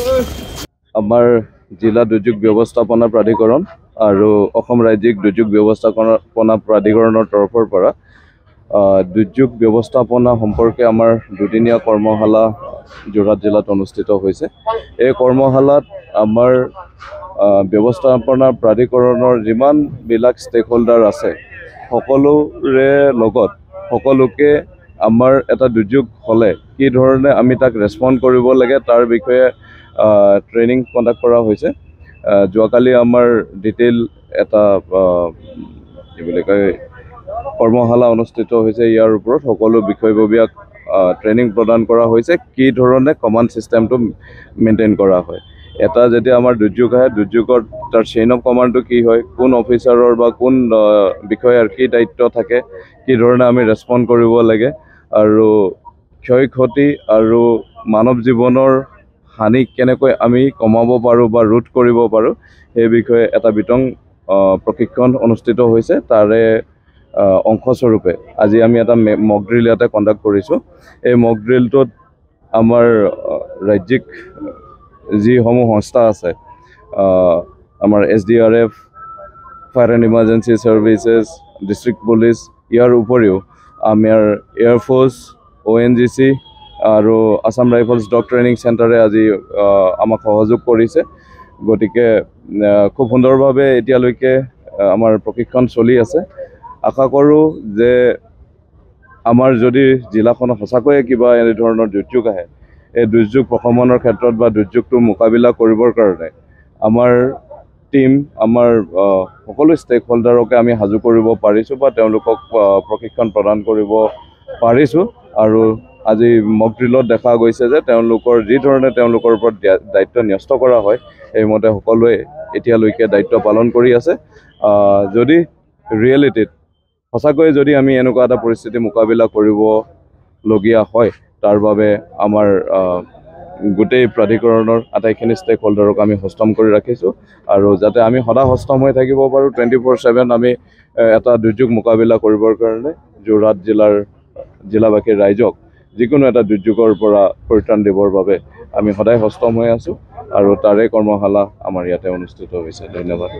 আমাৰ জিলা দুৰ্যোগ ব্যৱস্থাপনা প্ৰাধিকৰণ আৰু অসম ৰাজ্যিক দুৰ্যোগ ব্যৱস্থাপনা প্ৰাধিকৰণৰ তৰফৰ পৰা দুৰ্যোগ ব্যৱস্থাপনা সম্পৰ্কে আমাৰ দুদিনীয়া কৰ্মশালা যোৰহাট জিলাত অনুষ্ঠিত হৈছে। এই কৰ্মশালাত আমাৰ ব্যৱস্থাপনা প্ৰাধিকৰণৰ যিমানবিলাক ষ্টেক হোল্ডাৰ আছে সকলোৰে লগত সকলোকে আমাৰ এটা দুৰ্যোগ হ'লে কি ধৰণে আমি তাক ৰেছপন্ড কৰিব লাগে তাৰ বিষয়ে ট্ৰেইনিং কণ্ডাক্ট কৰা হৈছে। যোৱাকালি আমাৰ ডিটেইল এটা কি বুলি কয় কৰ্মশালা অনুষ্ঠিত হৈছে। ইয়াৰ ওপৰত সকলো বিষয়ববীয়াক ট্ৰেইনিং প্ৰদান কৰা হৈছে কি ধৰণে কমাণ্ড ছিষ্টেমটো মেইনটেইন কৰা হয়। এটা যেতিয়া আমাৰ দুৰ্যোগ আহে দুৰ্যোগৰ তাৰ চেইন অফ কমাণ্ডটো কি হয়, কোন অফিচাৰৰ বা কোন বিষয়াৰ কি দায়িত্ব থাকে, কি ধৰণে আমি ৰেছপন্ড কৰিব লাগে আৰু ক্ষয় ক্ষতি আৰু মানৱ জীৱনৰ হানি কেনেকৈ আমি কমাব পাৰোঁ বা ৰোধ কৰিব পাৰোঁ সেই বিষয়ে এটা বিতং প্ৰশিক্ষণ অনুষ্ঠিত হৈছে। তাৰে অংশস্বৰূপে আজি আমি এটা মক ড্ৰিল ইয়াতে কণ্ডাক্ট কৰিছোঁ। এই মক ড্ৰিলটোত আমাৰ ৰাজ্যিক যিসমূহ সংস্থা আছে আমাৰ SDRF, fire and emergency services, district police, ইয়াৰ উপৰিও আমাৰ এয়াৰফ'ৰ্চ, ONGC আৰু আছাম ৰাইফলছ ডগ ট্ৰেইনিং চেণ্টাৰে আজি আমাক সহযোগ কৰিছে। গতিকে খুব সুন্দৰভাৱে এতিয়ালৈকে আমাৰ প্ৰশিক্ষণ চলি আছে। আশা কৰোঁ যে আমাৰ যদি জিলাখনত সঁচাকৈয়ে কিবা এনে ধৰণৰ দুৰ্যোগ আহে এই দুৰ্যোগ প্ৰশমনৰ ক্ষেত্ৰত বা দুৰ্যোগটো মোকাবিলা কৰিবৰ কাৰণে আমাৰ টিম আমাৰ সকলো ষ্টেক হোল্ডাৰকে আমি সাজু কৰিব পাৰিছোঁ বা তেওঁলোকক প্ৰশিক্ষণ প্ৰদান কৰিব পাৰিছোঁ। আৰু আজি মক ড্ৰিলত দেখা গৈছে যে তেওঁলোকৰ যি ধৰণে তেওঁলোকৰ ওপৰত দায়িত্ব ন্যস্ত কৰা হয় সেইমতে সকলোৱে এতিয়ালৈকে দায়িত্ব পালন কৰি আছে। যদি ৰিয়েলিটিত সঁচাকৈয়ে যদি আমি এনেকুৱা এটা পৰিস্থিতি মোকাবিলা কৰিবলগীয়া হয় তাৰ বাবে আমাৰ গোটেই প্ৰাধিকৰণৰ আটাইখিনি ষ্টেক হোল্ডাৰক আমি সষ্টম কৰি ৰাখিছোঁ আৰু যাতে আমি সদায় সষ্টম হৈ থাকিব পাৰোঁ 24/7 আমি এটা দুৰ্যোগ মোকাবিলা কৰিবৰ কাৰণে যোৰহাট জিলাবাসীৰ ৰাইজক যিকোনো এটা দুৰ্যোগৰ পৰা পৰিত্ৰাণ দিবৰ বাবে আমি সদায় সষ্টম হৈ আছোঁ আৰু তাৰে কৰ্মশালা আমাৰ ইয়াতে অনুষ্ঠিত হৈছে। ধন্যবাদ।